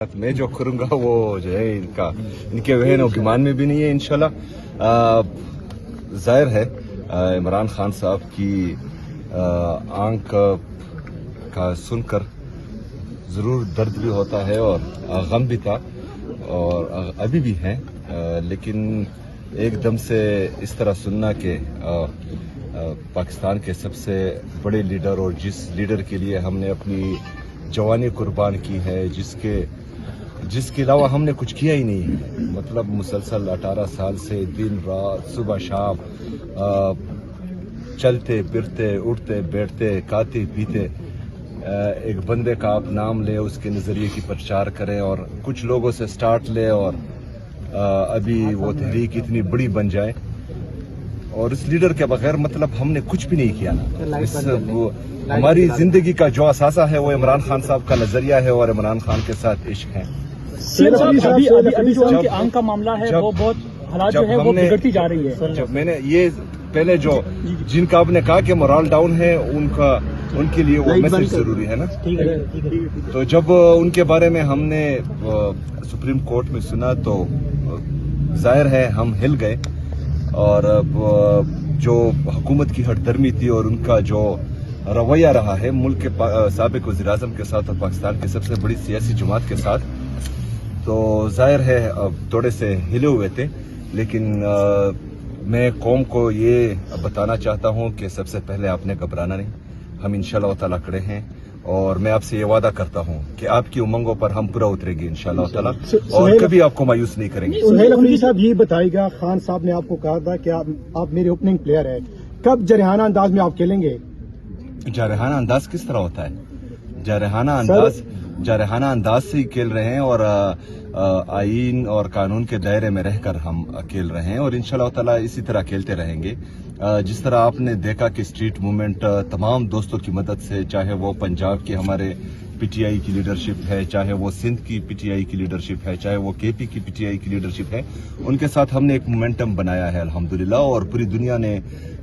मैं जो करूंगा वो जो है इनके वहन और गुमान में भी नहीं है इंशाल्लाह। जाहिर है इमरान खान साहब की आंख का सुनकर ज़रूर दर्द भी होता है और गम भी था और अभी भी है, लेकिन एकदम से इस तरह सुनना कि पाकिस्तान के सबसे बड़े लीडर और जिस लीडर के लिए हमने अपनी जवानी कुर्बान की है, जिसके अलावा हमने कुछ किया ही नहीं है, मतलब मुसलसल 18 साल से दिन रात सुबह शाम चलते फिरते उठते बैठते खाते पीते एक बंदे का आप नाम ले, उसके नज़रिए की प्रचार करें और कुछ लोगों से स्टार्ट ले और अभी वो तहरीक इतनी बड़ी बन जाए और इस लीडर के बगैर मतलब हमने कुछ भी नहीं किया ना। हमारी जिंदगी का जो असासा है वो इमरान खान साहब का नजरिया है और इमरान खान के साथ इश्क है। अभी जो उनकी आंख का मामला है वो बहुत हालात जो है वो बिगड़ती जा रही है। जब मैंने ये पहले जो जिनका आपने कहा कि मोरल डाउन है उनके लिए वो मैसेज जरूरी है ना। तो जब उनके बारे में हमने सुप्रीम कोर्ट में सुना तो जाहिर है हम हिल गए और जो हुकूमत की हठधर्मी थी और उनका जो रवैया रहा है मुल्क के साबिक वज़ीर-ए-आज़म के साथ और पाकिस्तान की सबसे बड़ी सियासी जमात के साथ, तो जाहिर है थोड़े से हिले हुए थे। लेकिन मैं कौम को ये बताना चाहता हूँ कि सबसे पहले आपने घबराना नहीं, हम इंशाअल्लाह ताला खड़े हैं और मैं आपसे ये वादा करता हूँ कि आपकी उमंगों पर हम पूरा उतरेंगे इंशाअल्लाह ताला और कभी आपको मायूस नहीं करेंगे। सुहेल अफरीदी साहब ये बताइएगा, खान साहब ने आपको कहा था कि आप मेरे ओपनिंग प्लेयर हैं, कब जरहाना अंदाज में आप खेलेंगे? जारहाना अंदाज किस तरह होता है? जारहाना अंदाज से ही खेल रहे हैं और आईन और कानून के दायरे में रहकर हम खेल रहे हैं और इंशाअल्लाह ताला इसी तरह खेलते रहेंगे। जिस तरह आपने देखा कि स्ट्रीट मूवमेंट तमाम दोस्तों की मदद से, चाहे वो पंजाब के हमारे पीटीआई की लीडरशिप है, चाहे वो सिंध की पीटीआई की लीडरशिप है, चाहे वो केपी की पीटीआई की लीडरशिप है, उनके साथ हमने एक मोमेंटम बनाया है अल्हम्दुलिल्लाह और पूरी दुनिया ने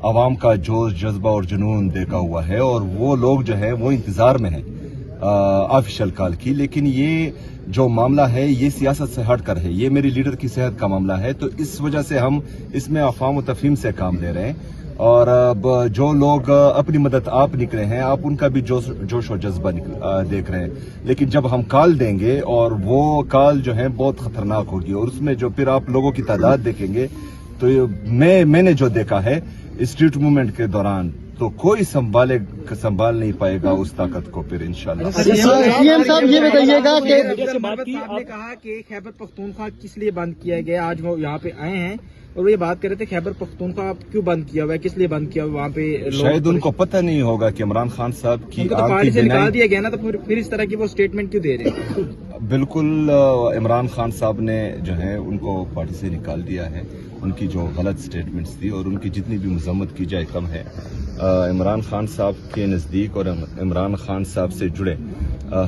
आवाम का जोश जज्बा और जुनून देखा हुआ है और वो लोग जो है वो इंतजार में है ऑफिशियल कॉल की। लेकिन ये जो मामला है ये सियासत से हट कर है, ये मेरी लीडर की सेहत का मामला है, तो इस वजह से हम इसमें अफवाह व तफहीम से काम ले रहे हैं और जो लोग अपनी मदद आप निकले हैं आप उनका भी जोश और जज्बा देख रहे हैं। लेकिन जब हम कॉल देंगे और वो कॉल जो है बहुत खतरनाक होगी और उसमें जो फिर आप लोगों की तादाद देखेंगे तो मैंने जो देखा है स्ट्रीट मूवमेंट के दौरान तो कोई संभाल नहीं पाएगा उस ताकत को फिर इंशाल्लाह। सीएम साहब ये बताइएगा कि आपने कहा कि खैबर पख्तूनख्वा किस लिए बंद किया गया, आज वो यहाँ पे आए हैं और वो ये बात कर रहे थे खैबर पख्तूनख्वा क्यों बंद किया हुआ है, किस लिए बंद किया हुआ वहाँ पे? शायद उनको पता नहीं होगा कि इमरान खान साहब की तो पार्टी से निकाल दिया गया ना, तो फिर इस तरह की वो स्टेटमेंट क्यों दे रहे हैं? बिल्कुल इमरान खान साहब ने जो है उनको पार्टी से निकाल दिया है, उनकी जो गलत स्टेटमेंट्स थी और उनकी जितनी भी मजम्मत की जाए कम है। इमरान खान साहब के नज़दीक और इमरान खान साहब से जुड़े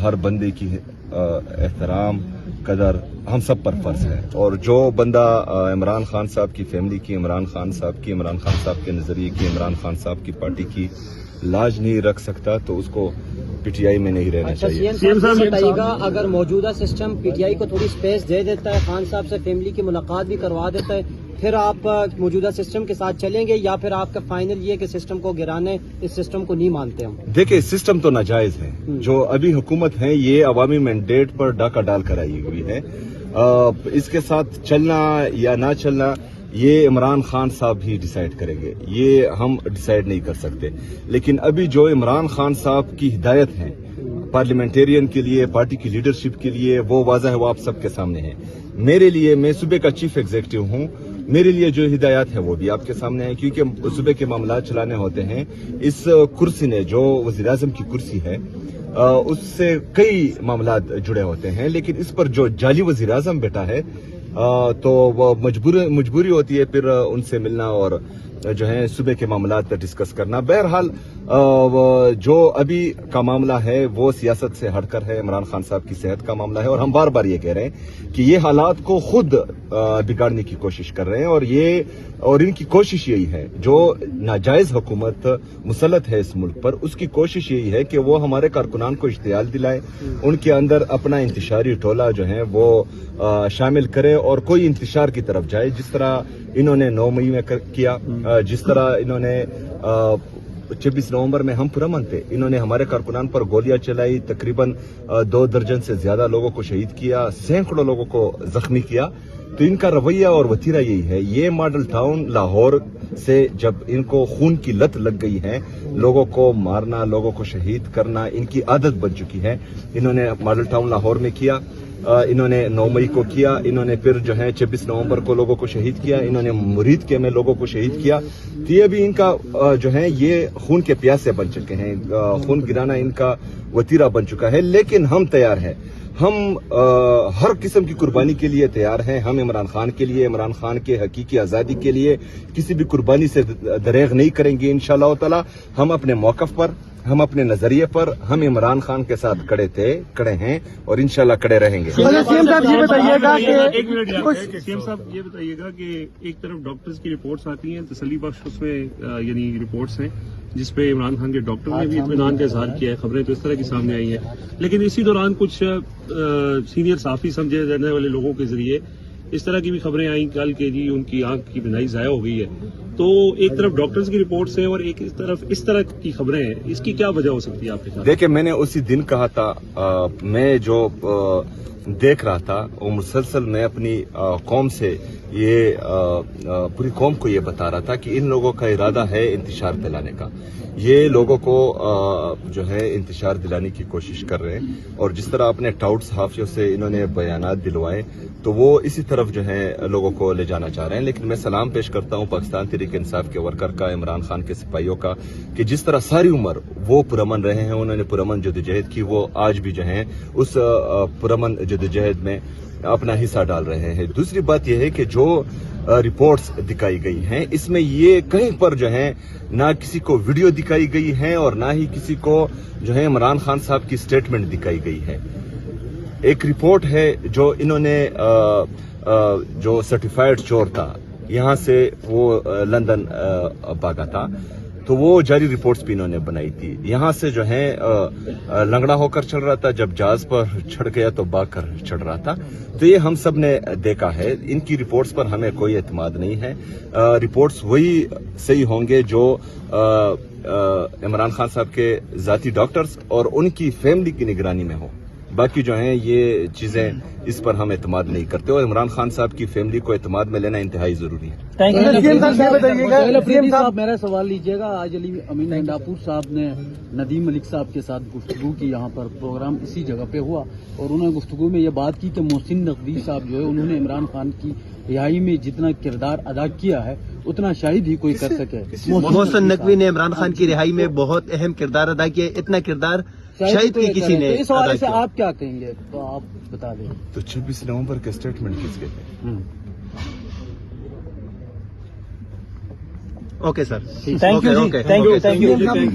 हर बंदे की एहतराम कदर हम सब पर फर्ज है और जो बंदा इमरान खान साहब की फैमिली की, इमरान खान साहब की, इमरान खान साहब के नज़रिए की, इमरान खान साहब की पार्टी की लाज नहीं रख सकता तो उसको पीटीआई में नहीं रहना चाहिए। सीएम साहब बताइएगा, अगर मौजूदा सिस्टम पीटीआई को थोड़ी स्पेस दे देता है, खान साहब से फैमिली की मुलाकात भी करवा देता है, फिर आप मौजूदा सिस्टम के साथ चलेंगे या फिर आपका फाइनल ये कि सिस्टम को गिराने, इस सिस्टम को नहीं मानते हम? देखिए सिस्टम तो नाजायज है, जो अभी हुकूमत है ये अवामी मैंडेट पर डाका डाल कर आई हुई है, इसके साथ चलना या ना चलना ये इमरान खान साहब ही डिसाइड करेंगे, ये हम डिसाइड नहीं कर सकते। लेकिन अभी जो इमरान खान साहब की हिदायत है पार्लियामेंटेरियन के लिए, पार्टी की लीडरशिप के लिए, वो वाज़ा है, वो आप सबके सामने है। मेरे लिए, मैं सूबे का चीफ एग्जीक्यूटिव हूँ, मेरे लिए जो हिदायत है वो भी आपके सामने है क्योंकि सूबे के मामला चलाने होते हैं। इस कुर्सी ने जो वज़ीर-ए-आज़म की कुर्सी है उससे कई मामला जुड़े होते हैं, लेकिन इस पर जो जाली वज़ीर-ए-आज़म बैठा है तो वो मजबूरी होती है फिर उनसे मिलना और जो है सुबह के मामलात डिस्कस करना। बहरहाल जो अभी का मामला है वो सियासत से हटकर है, इमरान खान साहब की सेहत का मामला है, और हम बार बार ये कह रहे हैं कि ये हालात को खुद बिगाड़ने की कोशिश कर रहे हैं, और इनकी कोशिश यही है, जो नाजायज हुकूमत मुसल्लत है इस मुल्क पर, उसकी कोशिश यही है कि वो हमारे कारकुनान को इश्तियाल दिलाए, उनके अंदर अपना इंतशारी टोला जो है वो शामिल करे और कोई इंतशार की तरफ जाए, जिस तरह इन्होंने 9 मई में किया, जिस तरह इन्होंने 26 नवंबर में हम पुरअमन थे, इन्होंने हमारे कारकुनान पर गोलियां चलाई, तकरीबन 2 दर्जन से ज्यादा लोगों को शहीद किया, सैकड़ों लोगों को जख्मी किया। तो इनका रवैया और वतीरा यही है। ये मॉडल टाउन लाहौर से जब इनको खून की लत लग गई है, लोगों को मारना, लोगों को शहीद करना इनकी आदत बन चुकी है। इन्होंने मॉडल टाउन लाहौर में किया, इन्होंने 9 मई को किया, इन्होंने फिर जो है 26 नवंबर को लोगों को शहीद किया, इन्होंने मुरीद के में लोगों को शहीद किया। तो ये भी इनका जो है ये खून के प्यासे बन चुके हैं, खून गिराना इनका वतीरा बन चुका है। लेकिन हम तैयार हैं, हम हर किस्म की कुर्बानी के लिए तैयार हैं। हम इमरान खान के लिए, इमरान खान के हकीकी आज़ादी के लिए किसी भी कुर्बानी से दरेग नहीं करेंगे इंशाअल्लाह ताला। हम अपने मौक़िफ़ पर, हम अपने नजरिए पर, हम इमरान खान के साथ खड़े हैं और इंशाल्लाह खड़े रहेंगे। सीएम साहब ये बताइएगा कि एक तरफ डॉक्टर्स की रिपोर्ट्स आती हैं, तसल्ली बख्श उसमें यानी रिपोर्ट्स हैं जिसपे इमरान खान के डॉक्टर ने भी इत्मीनान का इजहार किया है, खबरें तो इस तरह की सामने आई हैं। लेकिन इसी दौरान कुछ सीनियर साफी समझे जाने वाले लोगों के जरिए इस तरह की भी खबरें आई कल के जी उनकी आंख की बिनाई ज़ाया हो गई है। तो एक तरफ डॉक्टर्स की रिपोर्ट्स है और एक तरफ इस तरह की खबरें हैं, इसकी क्या वजह हो सकती है आपके साथ? देखिए, मैंने उसी दिन कहा था, मैं जो देख रहा था वो मुसलसल मैं अपनी कौम से ये पूरी कौम को ये बता रहा था कि इन लोगों का इरादा है इंतशार दिलाने का। ये लोगों को जो है इंतशार दिलाने की कोशिश कर रहे हैं, और जिस तरह अपने टाउट सहाफियों से इन्होंने बयानात दिलवाए तो वो इसी तरफ जो है लोगों को ले जाना चाह रहे हैं। लेकिन मैं सलाम पेश करता हूं पाकिस्तान तहरीक इंसाफ के वर्कर का, इमरान खान के सिपाहियों का, कि जिस तरह सारी उम्र वो पुरअमन रहे हैं, उन्होंने पुरअमन जदोजहद की, वो आज भी जो है उस पुरअमन जदोजहद में अपना हिस्सा डाल रहे हैं। दूसरी बात यह है कि जो रिपोर्ट्स दिखाई गई हैं, इसमें ये कहीं पर जो है ना किसी को वीडियो दिखाई गई है और ना ही किसी को जो है इमरान खान साहब की स्टेटमेंट दिखाई गई है। एक रिपोर्ट है जो इन्होंने जो सर्टिफाइड चोर था, यहां से वो लंदन भागा था, तो वो जारी रिपोर्ट्स भी इन्होंने बनाई थी। यहां से जो है लंगड़ा होकर चल रहा था, जब जहाज पर चढ़ गया तो भाग कर चढ़ रहा था। तो ये हम सब ने देखा है। इनकी रिपोर्ट्स पर हमें कोई एतमाद नहीं है। रिपोर्ट्स वही सही होंगे जो इमरान खान साहब के जाती डॉक्टर्स और उनकी फैमिली की निगरानी में हो। बाकी जो हैं ये चीजें, इस पर हम एतमाद नहीं करते, और इमरान खान साहब की फैमिली को एतमाद में लेना इंतहाई जरूरी है। सीएम साहब मेरा सवाल लीजिएगा। आज अली अमीन हिंडापुर साहब ने नदीम मलिक साहब के साथ गुफ्तगू की, यहाँ पर प्रोग्राम इसी जगह पे हुआ, और उन्होंने गुफ्तगू में ये बात की कि मोहसिन नकवी साहब जो है उन्होंने इमरान खान की रिहाई में जितना किरदार अदा किया है उतना शायद ही कोई कर सके। मोहसिन नकवी ने इमरान खान की रिहाई में बहुत अहम किरदार अदा किया, इतना किरदार शायद ही किसी ने। इस हवाले से आप क्या कहेंगे, तो आप बता दें। तो 26 नवंबर के स्टेटमेंट किसके थे? Okay sir, thank you.